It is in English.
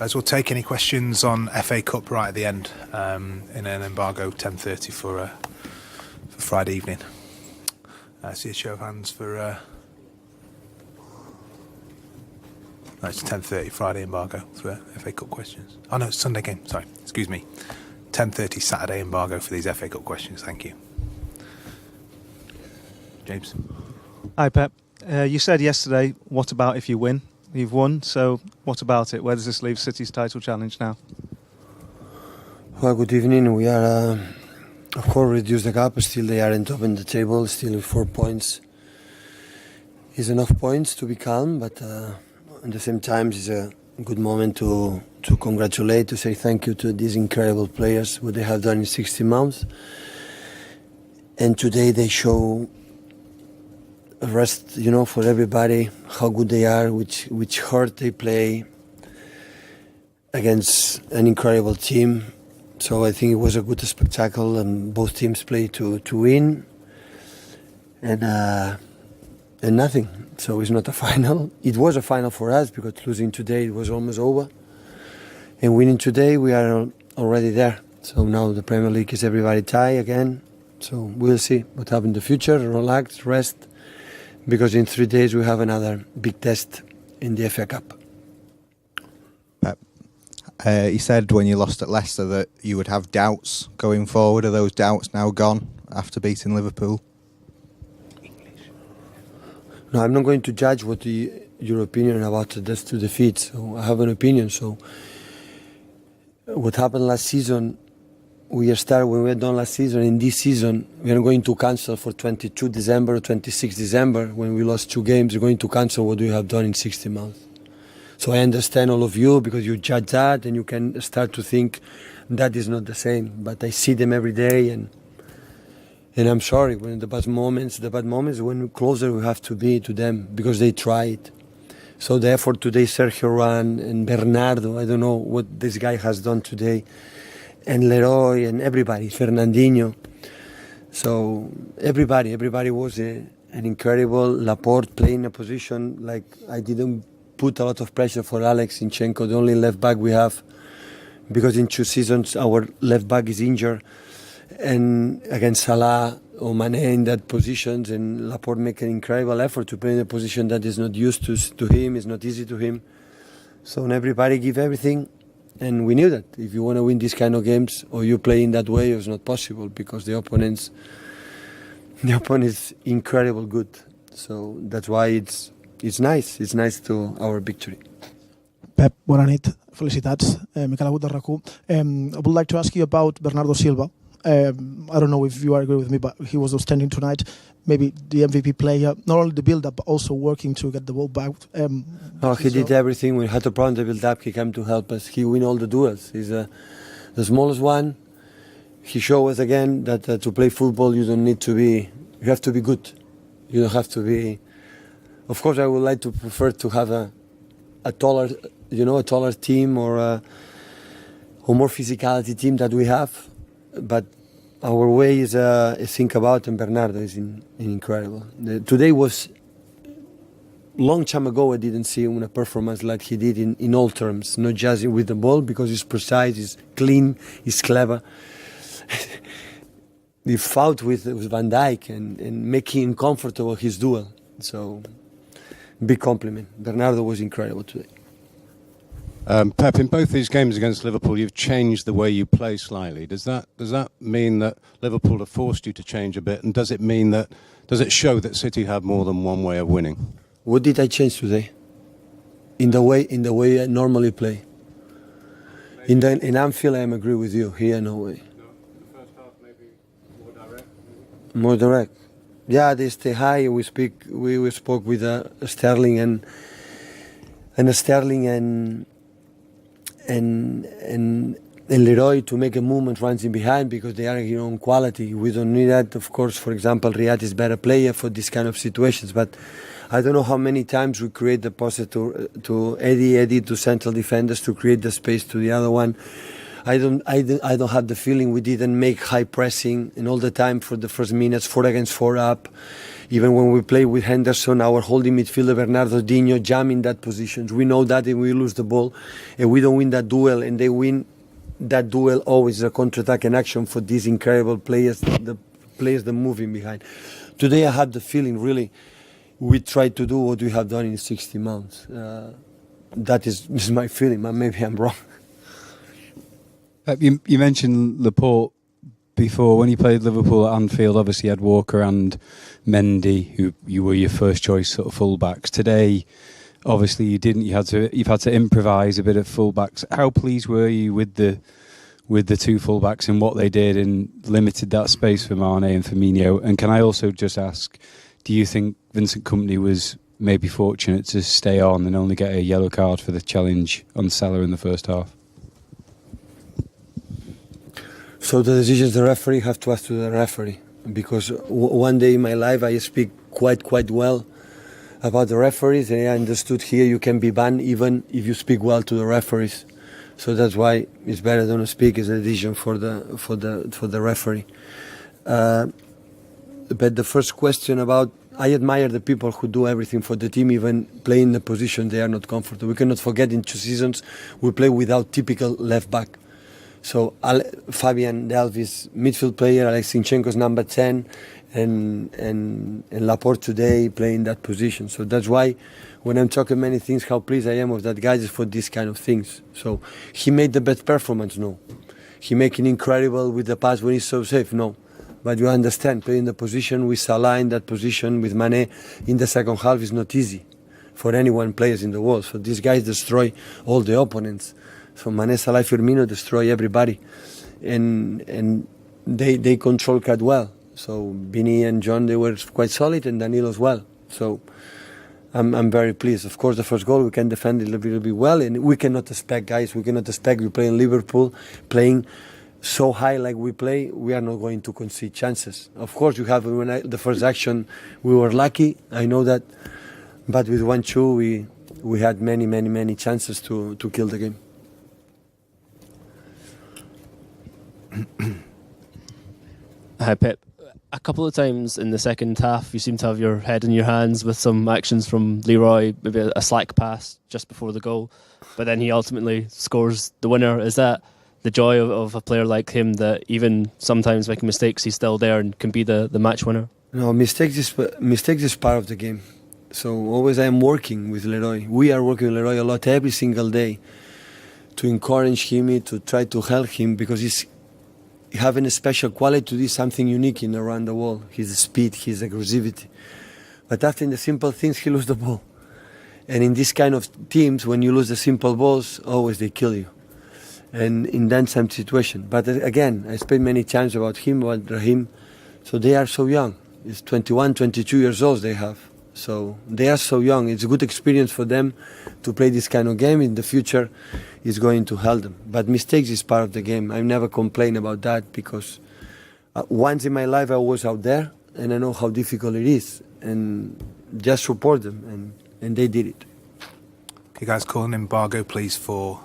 Guys, we'll take any questions on FA Cup right at the end in an embargo 10:30 for Friday evening. See a show of hands for... No, it's 10:30 Friday embargo for FA Cup questions. Oh no, it's Sunday game, sorry, excuse me. 10:30 Saturday embargo for these FA Cup questions, thank you. James. Hi Pep. You said yesterday, what about if you win? You've won, so what about it? Where does this leave City's title challenge now? Well, good evening. We are, of course, reduced the gap. Still, they are on top in the table. Still, 4 points is enough points to be calm. But at the same time, it's a good moment to congratulate, to say thank you to these incredible players, what they have done in 60 months. And today they show a rest, for everybody, how good they are, which hard they play against an incredible team. So I think it was a good spectacle, and both teams played to win, and nothing. So it's not a final. It was a final for us because losing today it was almost over, and winning today we are already there. So now the Premier League is everybody tie again. So we'll see what happens in the future. Relax, rest, because in 3 days we have another big test in the FA Cup. Pep, you said when you lost at Leicester that you would have doubts going forward. Are those doubts now gone after beating Liverpool? No, I'm not going to judge what your opinion about those two defeats. So I have an opinion. So what happened last season, when we were done last season, in this season, we are going to cancel for 22 December or 26 December, when we lost 2 games, we're going to cancel what we have done in 60 months. So I understand all of you, because you judge that and you can start to think that is not the same. But I see them every day, and I'm sorry, when the bad moments, when closer we have to be to them, because they tried. So the effort today, Sergio Ran and Bernardo, I don't know what this guy has done today, and Leroy and everybody, Fernandinho. So everybody was an incredible. Laporte playing a position like I didn't put a lot of pressure for Alex Zinchenko, the only left back we have, because in 2 seasons our left back is injured, and against Salah or Mane in that positions, and Laporte make an incredible effort to play in a position that is not used to him, is not easy to him. So everybody give everything. And we knew that if you want to win these kind of games, or you play in that way, it's not possible, because the opponent is incredible good. So that's why it's nice. It's nice to our victory. Pep, bona nit. Felicitats. Miquel Agut de RAC1. I would like to ask you about Bernardo Silva. I don't know if you agree with me, but he was outstanding tonight. Maybe the MVP player, not only the build-up, but also working to get the ball back. He did everything. We had a problem to build up. He came to help us. He win all the duels. He's the smallest one. He showed us again that to play football, you don't need to be. You have to be good. You don't have to be. Of course, I would like to prefer to have a taller team, or more physicality team that we have, but. Our way is think about, and Bernardo is incredible. Today was long time ago. I didn't see him in a performance like he did in all terms, not just with the ball, because he's precise, he's clean, he's clever. He fought with Van Dijk and making him comfortable his duel. So big compliment. Bernardo was incredible today. Pep, in both these games against Liverpool, you've changed the way you play slightly. Does that mean that Liverpool have forced you to change a bit? And does it show that City have more than one way of winning? What did I change today? In the way I normally play. In Anfield, I agree with you. Here, no way. No, the first half maybe more direct. More direct. Yeah, they stay high. We spoke with Sterling and Leroy to make a movement runs in behind, because they are your own quality. We don't need that. Of course, for example, Riyad is better player for this kind of situations, but I don't know how many times we create the posse to Eddie to central defenders to create the space to the other one. I don't have the feeling we didn't make high pressing and all the time for the first minutes, 4 against 4 up. Even when we play with Henderson, our holding midfielder Bernardo Dino jam in that position. We know that if we lose the ball and we don't win that duel, and they win that duel, always a counter-attack and action for these incredible players, the players that move in behind. Today I had the feeling, really, we tried to do what we have done in 60 months. That is my feeling, but maybe I'm wrong. You mentioned Laporte before. When you played Liverpool at Anfield, obviously you had Walker and Mendy, who you were your first choice sort of fullbacks. Today, obviously you didn't. You've had to improvise a bit of fullbacks. How pleased were you with the two fullbacks and what they did and limited that space for Mane and Firmino? And can I also just ask, do you think Vincent Kompany was maybe fortunate to stay on and only get a yellow card for the challenge on Salah in the first half? So the decisions the referee have to ask to the referee, because one day in my life I speak quite well about the referees, and I understood here you can be banned even if you speak well to the referees. So that's why it's better don't speak. It's a decision for the referee. But the first question about, I admire the people who do everything for the team, even playing the position they are not comfortable. We cannot forget in 2 seasons we play without typical left back. So Fabian Delvis, midfield player, Alex Zinchenko's number 10, and Laporte today playing that position. So that's why when I'm talking many things, how pleased I am of that guy is for these kind of things. So he made the best performance, no. He making incredible with the pass when he's so safe, no. But you understand, playing the position with Salah in that position, with Mane in the second half is not easy for anyone players in the world. So these guys destroy all the opponents. So Mane, Salah, Firmino destroy everybody, and they control quite well. So Vinny and John, they were quite solid, and Danilo as well. So I'm very pleased. Of course, the first goal we can defend it a little bit well, and we cannot expect, guys. We cannot expect we play in Liverpool, playing so high like we play. We are not going to concede chances. Of course, you have the first action, we were lucky. I know that, but with 1-2, we had many chances to kill the game. Hi Pep. A couple of times in the second half you seem to have your head in your hands with some actions from Leroy, maybe a slack pass just before the goal, but then he ultimately scores the winner. Is that the joy of a player like him, that even sometimes making mistakes he's still there and can be the match winner? No, mistakes is part of the game. So always I am working with Leroy. We are working with Leroy a lot every single day to encourage him, to try to help him, because he's having a special quality to do something unique in around the world. His speed, his aggressivity. But after in the simple things, he loses the ball. And in this kind of teams, when you lose the simple balls, always they kill you. And in that same situation. But again, I spent many times about him, about Raheem. So they are so young. It's 21, 22 years old they have. So they are so young. It's a good experience for them to play this kind of game. In the future, it's going to help them. But mistakes is part of the game. I never complain about that, because once in my life I was out there and I know how difficult it is. And just support them. And they did it. Okay, guys, call an embargo, please, for